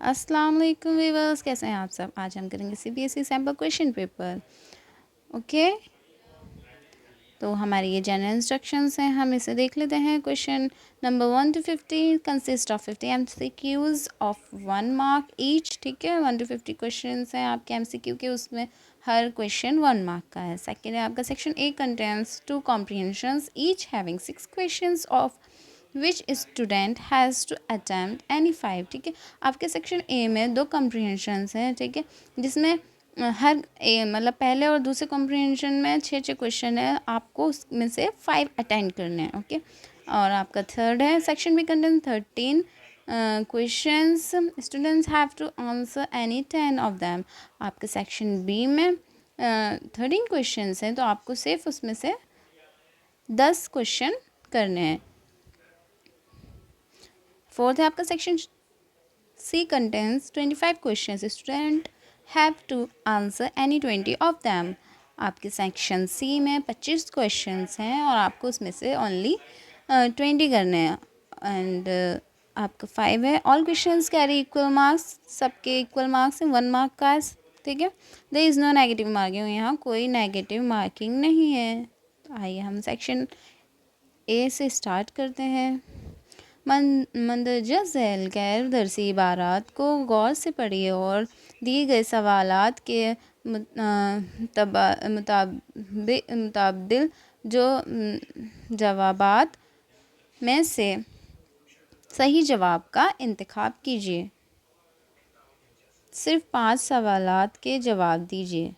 अस्सलाम वालेकुम व्यूअर्स, कैसे हैं आप सब। आज हम करेंगे CBSE sample question paper. Okay, तो हमारी ये जनरल इंस्ट्रक्शंस हैं, हम इसे देख लेते हैं। Question number 1 to 50 consist of 50 MCQs of 1 mark each. ठीक है, 1 to 50 क्वेश्चन हैं आपके MCQ के, उसमें हर क्वेश्चन 1 मार्क का है। सेकेंड है आपका section A contents 2 comprehensions each having 6 questions of which student has to attempt any 5। ठीक है, आपके सेक्शन ए में 2 कॉम्प्रीहेंशंस हैं। ठीक है, जिसमें हर मतलब पहले और दूसरे कॉम्प्रीहेंशन में 6 क्वेश्चन है, आपको उसमें से 5 अटेंड करने हैं। ओके, और आपका थर्ड है section B content 13 questions, students have to answer any 10 of them. आपके सेक्शन बी में 13 क्वेश्चंस हैं, तो आपको सिर्फ उसमें से 10 क्वेश्चन करने हैं। फोर्थ है आपका section C contents 25 questions, student have to answer any 20 of them. आपके सेक्शन सी में 25 क्वेश्चंस हैं और आपको उसमें से ओनली 20 करने हैं। एंड आपका 5 है all questions carry equal marks, सबके इक्वल मार्क्स हैं, 1 मार्क का। ठीक है, there is no negative marking, यहाँ कोई नेगेटिव मार्किंग नहीं है। आइए हम सेक्शन ए से स्टार्ट करते हैं। मंदरजा झैल गैर दरसी इबारात को गौर से पढ़िए और दिए गए सवालात के मुताबिल जो जवाबात में से सही जवाब का इंतखाब कीजिए। सिर्फ 5 सवालात के जवाब दीजिए।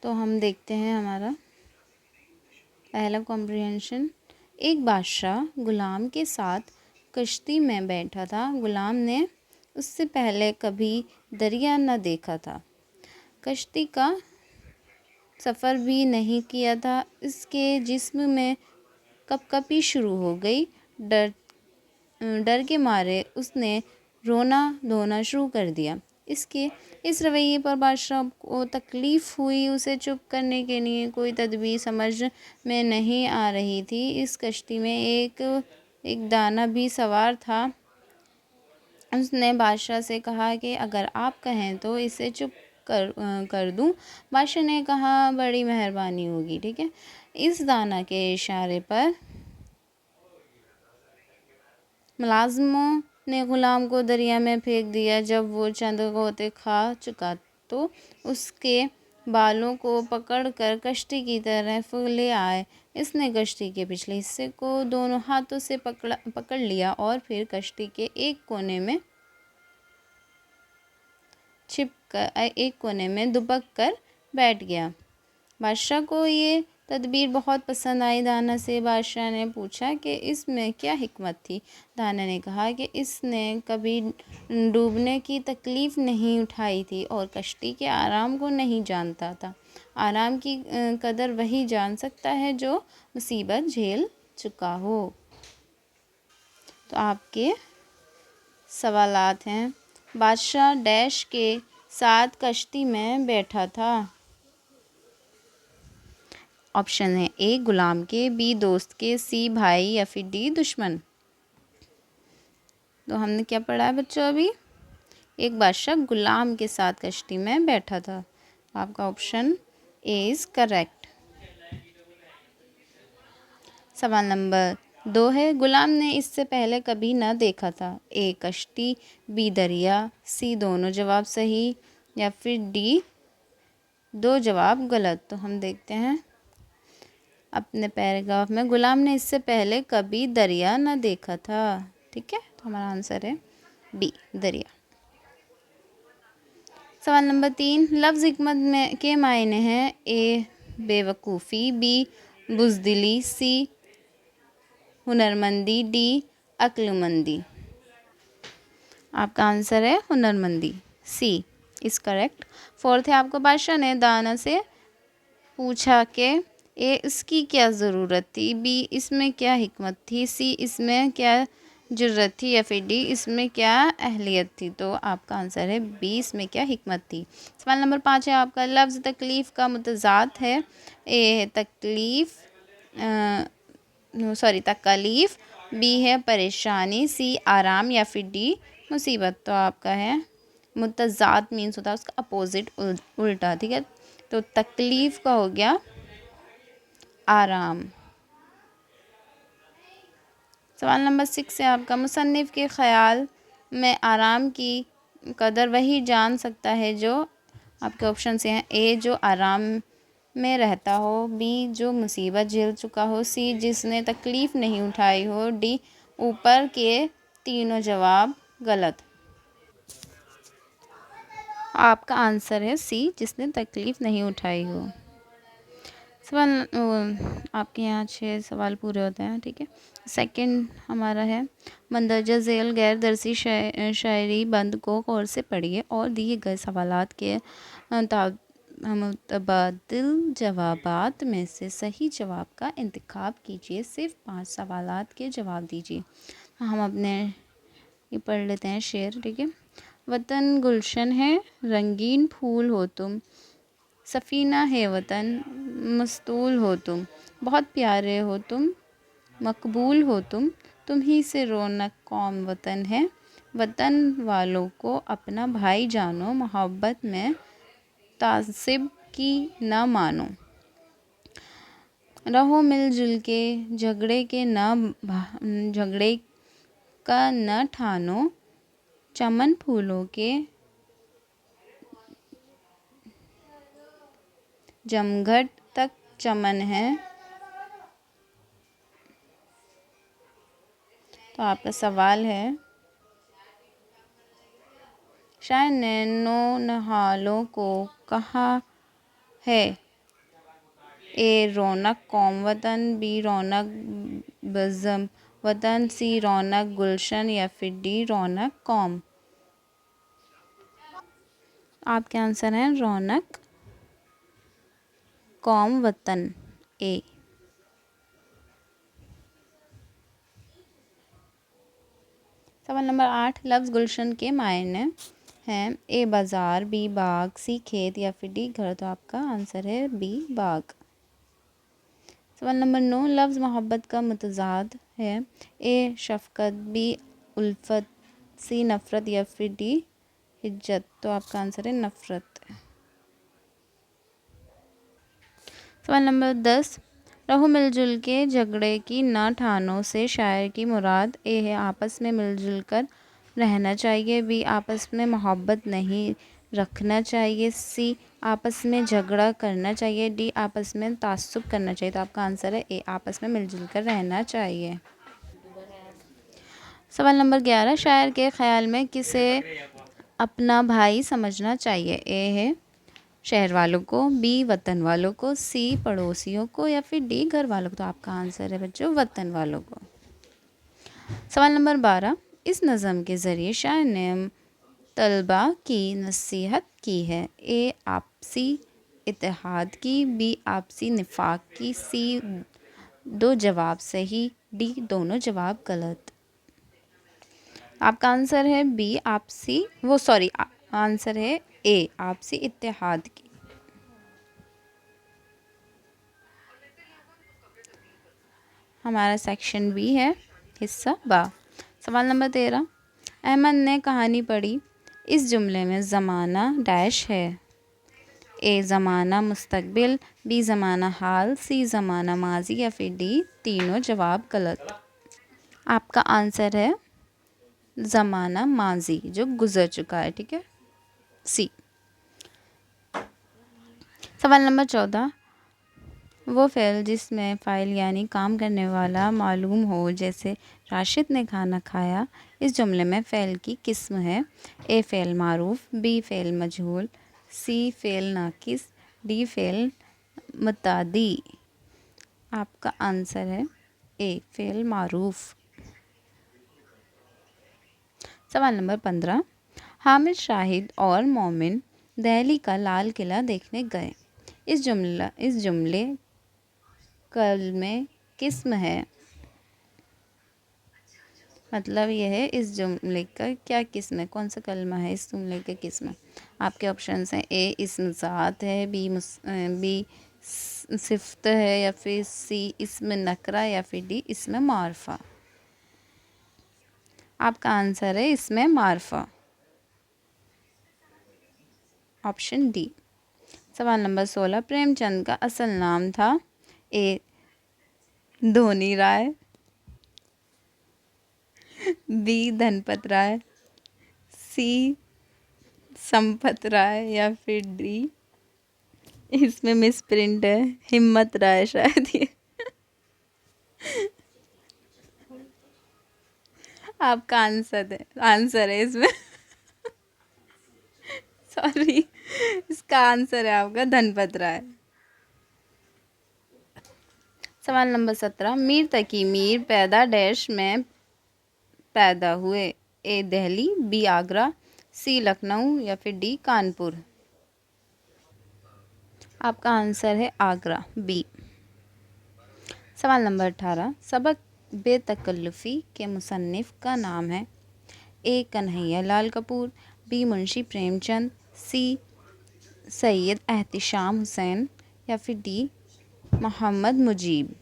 तो हम देखते हैं हमारा पहला कॉम्प्रिहेंशन। एक बादशाह गुलाम के साथ कश्ती में बैठा था। गुलाम ने उससे पहले कभी दरिया न देखा था, कश्ती का सफ़र भी नहीं किया था। इसके जिस्म में कपकपी शुरू हो गई। डर के मारे उसने रोना धोना शुरू कर दिया। इसके इस रवैये पर बादशाह को तकलीफ़ हुई। उसे चुप करने के लिए कोई तदबीर समझ में नहीं आ रही थी। इस कश्ती में एक दाना भी सवार था। उसने बादशाह से कहा कि अगर आप कहें तो इसे चुप कर दूं। बादशाह ने कहा बड़ी मेहरबानी होगी। ठीक है, इस दाना के इशारे पर मुलाज़िमों ने ग़ुलाम को दरिया में फेंक दिया। जब वो चंद गोते खा चुका तो उसके बालों को पकड़कर कश्ती की तरफ ले आए। इसने कश्ती के पिछले हिस्से को दोनों हाथों से पकड़ लिया और फिर कश्ती के एक कोने में दुबक कर बैठ गया। बादशाह को ये तदबीर बहुत पसंद आई। दाना से बादशाह ने पूछा कि इसमें क्या हिकमत थी। दाना ने कहा कि इसने कभी डूबने की तकलीफ़ नहीं उठाई थी और कश्ती के आराम को नहीं जानता था। आराम की कदर वही जान सकता है जो मुसीबत झेल चुका हो। तो आपके सवालात हैं। बादशाह डैश के साथ कश्ती में बैठा था। ऑप्शन है ए गुलाम के, बी दोस्त के, सी भाई या फिर डी दुश्मन। तो हमने क्या पढ़ा है बच्चों अभी? एक बादशाह गुलाम के साथ कश्ती में बैठा था। आपका ऑप्शन ए इज़ करेक्ट। सवाल नंबर 2 है गुलाम ने इससे पहले कभी ना देखा था। ए कश्ती, बी दरिया, सी दोनों जवाब सही या फिर डी 2 जवाब गलत। तो हम देखते हैं अपने पैराग्राफ में। गुलाम ने इससे पहले कभी दरिया न देखा था। ठीक है, तो हमारा आंसर है बी दरिया। सवाल नंबर 3 लफ्ज़ हिकमत में के मायने हैं। ए बेवकूफ़ी, बी बुज़दिली, सी हुनरमंदी, डी अक्लमंदी। आपका आंसर है हुनरमंदी, सी इज़ करेक्ट। फोर्थ है आपको बादशाह ने दाना से पूछा कि ए इसकी क्या ज़रूरत थी, बी इसमें क्या हिकमत थी, सी इसमें क्या जुर्रत थी या फिर डी इसमें क्या अहलियत थी? तो आपका आंसर है बी, इसमें क्या हिकमत थी। सवाल नंबर 5 है आपका, लफ्ज़ तकलीफ़ का मुतज़ाद है। ए है तकलीफ़, सॉरी तकलीफ़, बी है परेशानी, सी आराम या फिर डी मुसीबत। तो आपका है मुतज़ाद मीन्स होता है उसका अपोजिट, उल्टा, ठीक है। तो तकलीफ़ का हो गया आराम। सवाल नंबर 6 है आपका, मुसन्निफ़ के ख़याल में आराम की कदर वही जान सकता है जो, आपके ऑप्शन से हैं, ए जो आराम में रहता हो, बी जो मुसीबत झेल चुका हो, सी जिसने तकलीफ़ नहीं उठाई हो, डी ऊपर के तीनों जवाब गलत। आपका आंसर है सी, जिसने तकलीफ़ नहीं उठाई हो। सवाल आपके यहाँ 6 सवाल पूरे होते हैं, ठीक है। सेकंड हमारा है, मंदरजा झेल गैर दरसी शायरी बंद को गौर से पढ़िए और दिए गए सवालात के मुतबादिल जवाबात में से सही जवाब का इंतखाब कीजिए। सिर्फ 5 सवालात के जवाब दीजिए। हम अपने ये पढ़ लेते हैं शेर, ठीक है। वतन गुलशन है, रंगीन फूल हो तुम, सफ़ीना है वतन, मस्तूल हो तुम, बहुत प्यारे हो तुम, मकबूल हो तुम ही से रौनक कौम वतन है। वतन वालों को अपना भाई जानो, मोहब्बत में तासिब की न मानो। रहो मिलजुल के, झगड़े का न ठानो, चमन फूलों के जमघट तक चमन है। तो आपका सवाल है, शायद नैनो नहालों को कहा है, ए रौनक कौम वतन, बी रौनक बज़म वतन, सी रौनक गुलशन या फिर डी रौनक कौम। आपके आंसर हैं रौनक कौम वतन, ए। सवाल नंबर 8, लफ्ज़ गुलशन के मायने हैं, ए बाज़ार, बी बाग, सी खेत या फिर डी घर। तो आपका आंसर है बी बाग। सवाल नंबर 9, लफ्ज़ मोहब्बत का मुतज़ाद है, ए शफ़क़त, बी उल्फ़त, सी नफ़रत या फिर डी हिज्जत। तो आपका आंसर है नफ़रत। सवाल नंबर 10, रहो मिलजुल के झगड़े की न ठानों से शायर की मुराद, ए है आपस में मिलजुल कर रहना चाहिए, बी आपस में मोहब्बत नहीं रखना चाहिए, सी आपस में झगड़ा करना चाहिए, डी आपस में तासुब करना चाहिए। तो आपका आंसर है ए, आपस में मिलजुल कर रहना चाहिए। सवाल नंबर 11, शायर के ख़याल में किसे अपना भाई समझना चाहिए, ए है शहर वालों को, बी वतन वालों को, सी पड़ोसियों को या फिर डी घर वालों को। तो आपका आंसर है बच्चों वतन वालों को। सवाल नंबर 12, इस नज़म के ज़रिए शायर ने तलबा की नसीहत की है, ए आपसी इत्तेहाद की, बी आपसी निफाक की, सी दो जवाब सही, डी दोनों जवाब गलत। आपका आंसर है बी आपसी, वो सॉरी आंसर है ए आपसी इत्तेहाद की। हमारा सेक्शन बी है, हिस्सा बा। सवाल नंबर 13, अहमद ने कहानी पढ़ी, इस जुमले में ज़माना डैश है, ए ज़माना मुस्तकबिल, बी ज़माना हाल, सी ज़माना माजी या फिर डी तीनों जवाब गलत। आपका आंसर है ज़माना माजी, जो गुज़र चुका है, ठीक है, सी। सवाल नंबर 14, वो फ़ेल जिसमें फ़ाइल यानी काम करने वाला मालूम हो, जैसे राशिद ने खाना खाया, इस जुमले में फ़ेल की किस्म है, ए फ़ेल मारूफ, बी फ़ेल मजहूल, सी फ़ेल नाकिस, डी फ़ेल मुतादी। आपका आंसर है ए फ़ेल मारूफ। सवाल नंबर 15, हामिद शाहिद और मोमिन दिल्ली का लाल किला देखने गए, इस जुमले कल में किस्म है, मतलब यह है इस जुमले का क्या किस्म है, कौन सा कलमा है इस जुमले का किस्म। आपके ऑप्शंस हैं ए इस्म ज़ात है, बी सिफ्त है, या फिर सी इस्म नकरा, या फिर डी इस्म मारफा। आपका आंसर है इसमें मारफा, ऑप्शन डी। सवाल नंबर 16, प्रेमचंद का असल नाम था। ए धोनी राय, बी धनपत राय, सी संपत राय, या फिर डी इसमें मिस प्रिंट है हिम्मत राय शायद ये। आपका आंसर है इसमें सॉरी, इसका आंसर है आपका धनपत राय। सवाल नंबर 17, मीर तकी मीर पैदा डैश में पैदा हुए। ए दिल्ली, बी आगरा, सी लखनऊ, या फिर डी कानपुर। आपका आंसर है आगरा, बी। सवाल नंबर 18, सबक बेतकल्लुफ़ी के मुसन्निफ़ का नाम है। ए कन्हैया लाल कपूर, बी मुंशी प्रेमचंद, सी सैयद एहतिशाम हुसैन, या फिर डी मोहम्मद मुजीब।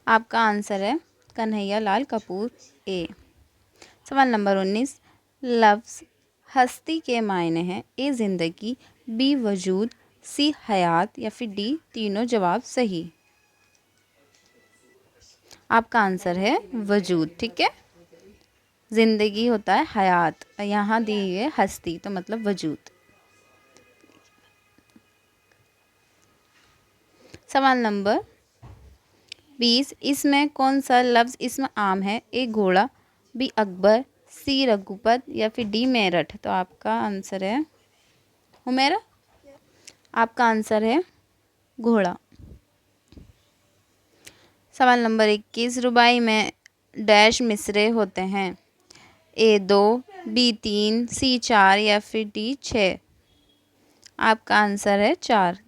आपका आंसर है कन्हैया लाल कपूर, ए। सवाल नंबर 19, लफ्ज़ हस्ती के मायने हैं। ए ज़िंदगी, बी वजूद, सी हयात, या फिर डी तीनों जवाब सही। आपका आंसर है वजूद, ठीक है। ज़िंदगी होता है हयात, यहाँ दी है हस्ती, तो मतलब वजूद। सवाल नंबर 20, इसमें कौन सा लफ्ज़ इसमें आम है। ए घोड़ा, बी अकबर, सी रघुपत, या फिर डी मेरठ। तो आपका आंसर है हुमेरा। आपका आंसर है घोड़ा। सवाल नंबर 21, रुबाई में डैश मिसरे होते हैं। ए 2, बी 3, सी 4, या फिर डी 6। आपका आंसर है 4।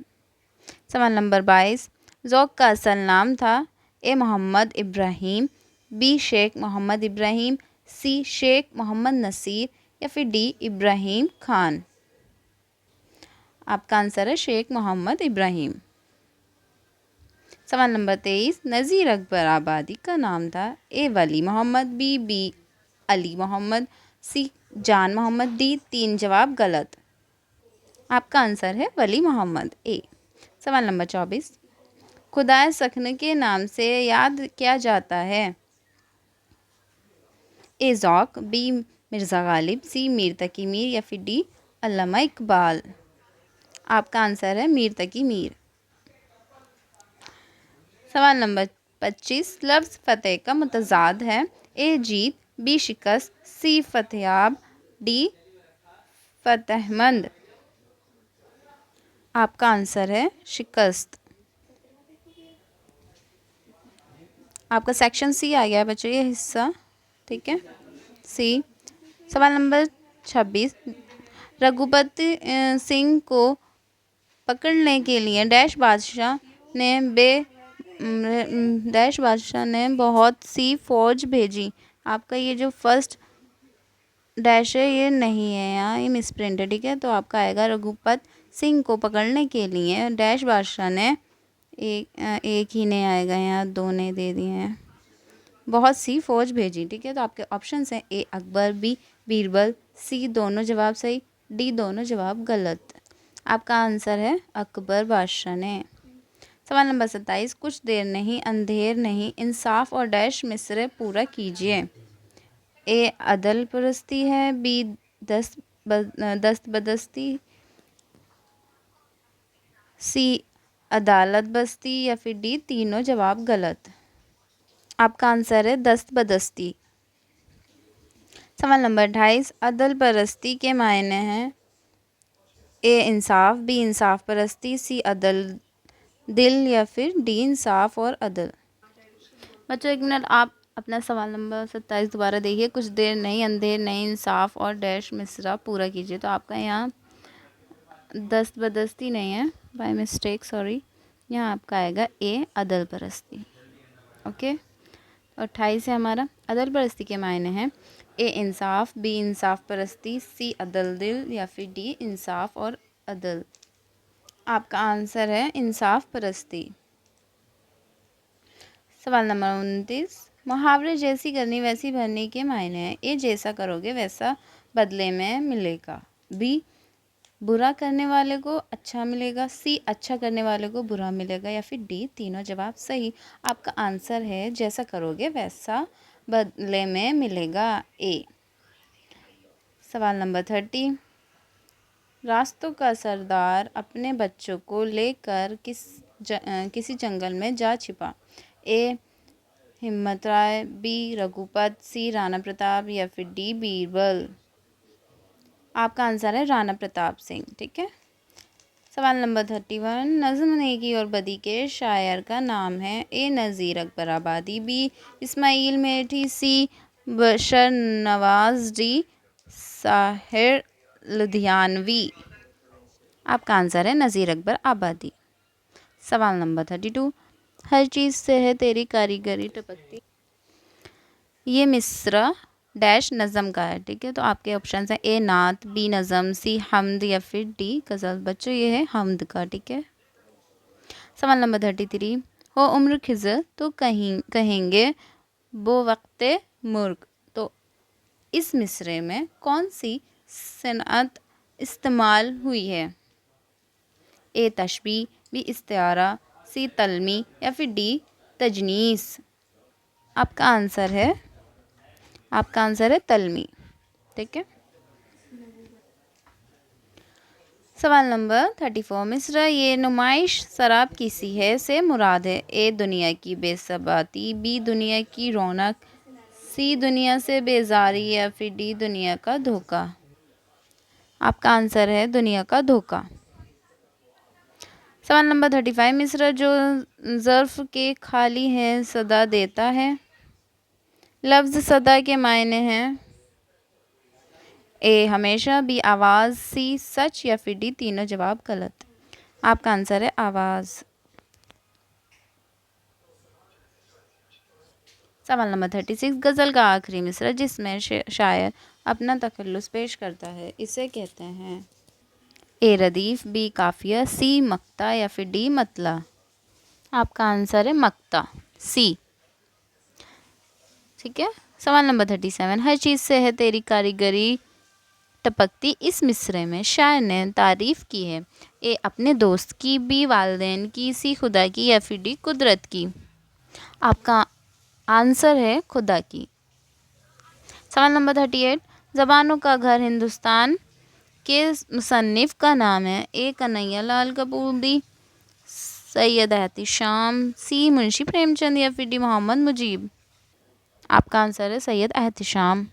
सवाल नंबर 22, ज़ौक़ का असल नाम था। ए मोहम्मद इब्राहीम, बी शेख मोहम्मद इब्राहीम, सी शेख मोहम्मद नसीर, या फिर डी इब्राहीम खान। आपका आंसर है शेख मोहम्मद इब्राहीम। सवाल नंबर 23, नज़ीर अकबर आबादी का नाम था। ए वली मोहम्मद, बी अली मोहम्मद, सी जान मोहम्मद, डी 3 जवाब गलत। आपका आंसर है वली मोहम्मद, ए। सवाल नंबर 24, खुदाए सखन के नाम से याद किया जाता है। ए ज़ौक़, बी मिर्ज़ा गालिब, सी मीर तकी मीर, या फिर डी अल्लामा इकबाल। आपका आंसर है मीर तकी मीर। सवाल नंबर 25, लफ्ज़ फ़तेह का मुतज़ाद है। ए जीत, बी शिकस्त, सी फ़तेयाब, डी फ़तेहमंद। आपका आंसर है शिकस्त। आपका सेक्शन सी आ गया है बच्चों ये हिस्सा, ठीक है, सी। सवाल नंबर 26, रघुपति सिंह को पकड़ने के लिए डैश बादशाह ने बहुत सी फौज भेजी। आपका ये जो फर्स्ट डैश है ये नहीं है, यहाँ ये मिसप्रिंट है, ठीक है। तो आपका आएगा रघुपत सिंह को पकड़ने के लिए डैश बादशाह ने, एक ही ने आएगा, यहाँ 2 ने दे दिए हैं, बहुत सी फौज भेजी, ठीक है। तो आपके ऑप्शंस हैं ए अकबर, बी बीरबल, सी दोनों जवाब सही, डी दोनों जवाब गलत। आपका आंसर है अकबर बादशाह ने। सवाल नंबर 27, कुछ देर नहीं अंधेर नहीं इंसाफ और डैश मिसरे पूरा कीजिए। ए अदल परस्ती है, बी दस्त बदस्ती, सी अदालत बस्ती, या फिर डी तीनों जवाब गलत। आपका आंसर है दस्त बदस्ती। सवाल नंबर 28, अदल परस्ती के मायने हैं। ए इंसाफ, बी इंसाफ परस्ती, सी अदल दिल, या फिर डी इंसाफ और अदल। बच्चों 1 मिनट आप अपना सवाल नंबर 27 दोबारा देखिए। कुछ देर नहीं अंधेर नहीं इंसाफ और डैश मिसरा पूरा कीजिए। तो आपका यहाँ दस्त बदस्ती नहीं है, बाय मिस्टेक, सॉरी। यहाँ आपका आएगा ए अदल परस्ती, ओके। 28 है हमारा। अदल परस्ती के मायने हैं ए इंसाफ, बी इंसाफ परस्ती, सी अदल दिल या फिर डी इंसाफ और अदल। आपका आंसर है इंसाफ परस्ती। सवाल नंबर 29, मुहावरे जैसी करनी वैसी भरनी के मायने हैं ए जैसा करोगे वैसा बदले में मिलेगा, बी बुरा करने वाले को अच्छा मिलेगा, सी अच्छा करने वाले को बुरा मिलेगा या फिर डी तीनों जवाब सही। आपका आंसर है जैसा करोगे वैसा बदले में मिलेगा, ए। सवाल नंबर 30, रास्तों का सरदार अपने बच्चों को लेकर किसी जंगल में जा छिपा, ए हिम्मत राय, बी रघुपत, सी राणा प्रताप या फिर डी बीरबल। आपका आंसर है राणा प्रताप सिंह, ठीक है। सवाल नंबर 31, नज़्म नेकी और बदी के शायर का नाम है ए नज़ीर अकबर आबादी, बी इस्माइल मेठी, सी बशर नवाज, डी साहिर लुधियानवी। आपका आंसर है नज़ीर अकबर आबादी। सवाल नंबर 32, हर चीज़ से है तेरी कारीगरी टपकती, ये मिसरा डैश नज़म का है, ठीक है। तो आपके ऑप्शन हैं ए नात, बी नज़म, सी हमद या फिर डी गज़ल। बच्चों ये है हमद का, ठीक है। सवाल नंबर 33, हो उम्र खिज़र तो कहेंगे वो वक्त मुर्ग, तो इस मिसरे में कौन सी सनअत इस्तेमाल हुई है, ए तशबी, बी इस्तिआरा, सी तलमी या फिर डी तजनीस। आपका आंसर है तलमी, ठीक है। सवाल नंबर 34, मिसरा ये नुमाइश शराब की सी है से मुराद है ए दुनिया की बेसबाती, बी दुनिया की रौनक, सी दुनिया से बेजारी या फिर डी दुनिया का धोखा। आपका आंसर है दुनिया का धोखा। सवाल नंबर 35, मिसरा जो ज़र्फ़ के खाली है सदा देता है, लफ्ज़ सदा के मायने हैं ए हमेशा, बी आवाज़, सी सच या फिर डी तीनों जवाब गलत। आपका आंसर है आवाज़। सवाल नंबर 36, गज़ल का आखिरी मिसरा जिसमें शायर अपना तखल्लुस पेश करता है इसे कहते हैं ए रदीफ़, बी काफिया, सी मक्ता या फिर डी मतला। आपका आंसर है मक्ता, सी, ठीक है। सवाल नंबर 37, हर चीज़ से है तेरी कारीगरी टपकती, इस मिसरे में शायर ने तारीफ़ की है ए अपने दोस्त की, बी वालिदैन की, सी खुदा की या फिर डी कुदरत की। आपका आंसर है खुदा की। सवाल नंबर 38, ज़बानों का घर हिंदुस्तान के मुसन्निफ़ का नाम है ए कन्हैया लाल कपूर, बी सैयद एहतिशाम, सी मुंशी प्रेमचंद या फिर डी मोहम्मद मुजीब। आपका आंसर है सैयद एहतिशाम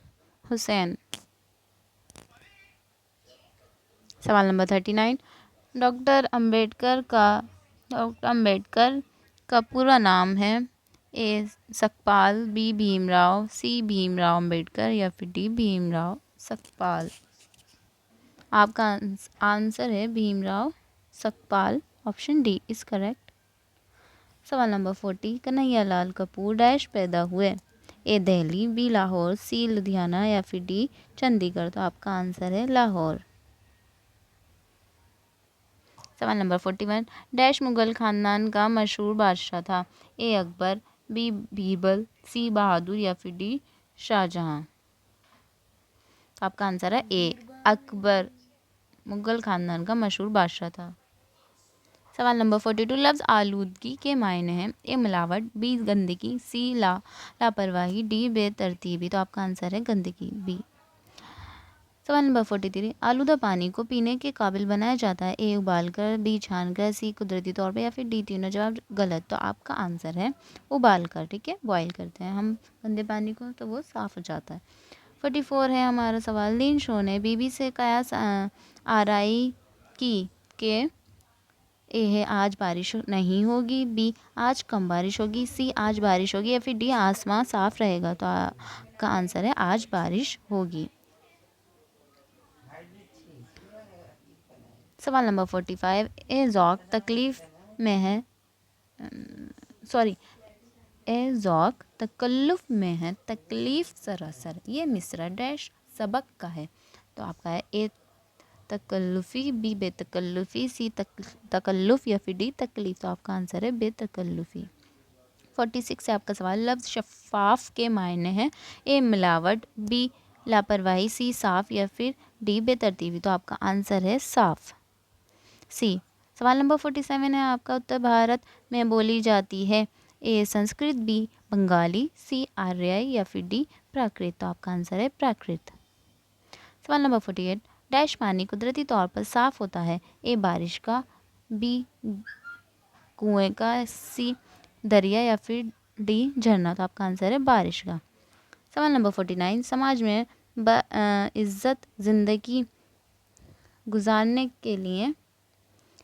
हुसैन। सवाल नंबर 39, डॉक्टर अंबेडकर का पूरा नाम है ए सकपाल, बी भीमराव, सी भीमराव अंबेडकर या फिर डी भीमराव सकपाल। आपका आंसर है Bhimrao Sakpal, option D is correct. सवाल नंबर 40, कन्हैया लाल कपूर डैश पैदा हुए ए दिल्ली, बी लाहौर, सी लुधियाना या फिर डी चंडीगढ़। तो आपका आंसर है लाहौर। सवाल नंबर 41, डैश मुगल खानदान का मशहूर बादशाह था ए अकबर, बी बीरबल, सी बहादुर या फिर डी शाहजहां। आपका आंसर है ए अकबर मुगल खानदान का मशहूर बादशाह था। सवाल नंबर 42, लफ्ज़ आलूदगी के मायने हैं ए मिलावट, बी गंदगी, सी लापरवाही, डी बेतरतीबी। तो आपका आंसर है गंदगी, बी। सवाल नंबर 43, आलूदा पानी को पीने के काबिल बनाया जाता है ए उबालकर, बी छानकर, सी कुदरती तौर पर या फिर डी तीनों जवाब गलत। तो आपका आंसर है उबालकर, ठीक है। बॉयल करते हैं हम गंदे पानी को तो वो साफ़ हो जाता है। 44 है हमारा सवाल, लीन शो ने बीबी से कयास आराई की के ए है आज बारिश नहीं होगी, बी आज कम बारिश होगी, सी आज बारिश होगी या फिर डी आसमान साफ रहेगा। तो आपका आंसर है आज बारिश होगी। सवाल नंबर 45, ए ज़ौक़ तकलीफ़ में है ए ज़ौक़ तकल्लुफ़ में है तकलीफ़ सरासर। ये मिसरा डैश सबक का है, तो आपका है ए तकल्लुफ़ी, बी बेतकल्लुफ़ी, सी तकल्लुफ़ या फिर डी तकलीफ़। तो आपका आंसर है बेतकल्लुफ़ी। 46 है आपका सवाल। लफ्ज़ शफ़ाफ़ के मायने हैं ए मिलावट, बी लापरवाही, सी साफ़ या फिर डी बेतरतीबी। तो आपका आंसर है साफ़, सी। सवाल नंबर 47 है आपका। उत्तर भारत में बोली जाती है ए संस्कृत, बी बंगाली, सी आर्याई या फिर डी प्राकृत। तो आपका आंसर है प्राकृत। सवाल नंबर 48, डैश पानी कुदरती तौर पर साफ़ होता है ए बारिश का, बी कुएं का, सी दरिया या फिर डी झरना। तो आपका आंसर है बारिश का। सवाल नंबर 49, समाज में इज़्ज़त ज़िंदगी गुजारने के लिए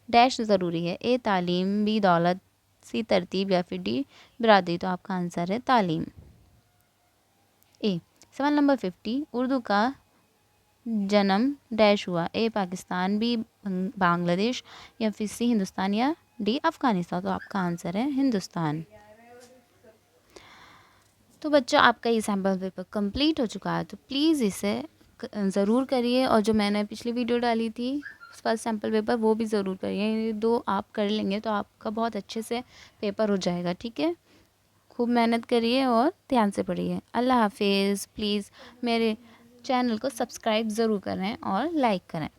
डैश ज़रूरी है ए तालीम, बी दौलत, सी तरतीब या फिर डी बिरादरी। तो आपका आंसर है तालीम, ए। सवाल नंबर 50, उर्दू का जन्म डैश हुआ ए पाकिस्तान, बी बांग्लादेश या फिर सी हिंदुस्तान या डी अफ़गानिस्तान। तो आपका आंसर है हिंदुस्तान। तो बच्चों आपका ये सैम्पल पेपर कंप्लीट हो चुका है, तो प्लीज़ इसे ज़रूर करिए, और जो मैंने पिछली वीडियो डाली थी फर्स्ट सैम्पल पेपर वो भी ज़रूर करिए। ये दो आप कर लेंगे तो आपका बहुत अच्छे से पेपर हो जाएगा, ठीक है। खूब मेहनत करिए और ध्यान से पढ़िए। अल्लाह हाफिज़। प्लीज़ मेरे चैनल को सब्सक्राइब ज़रूर करें और लाइक करें।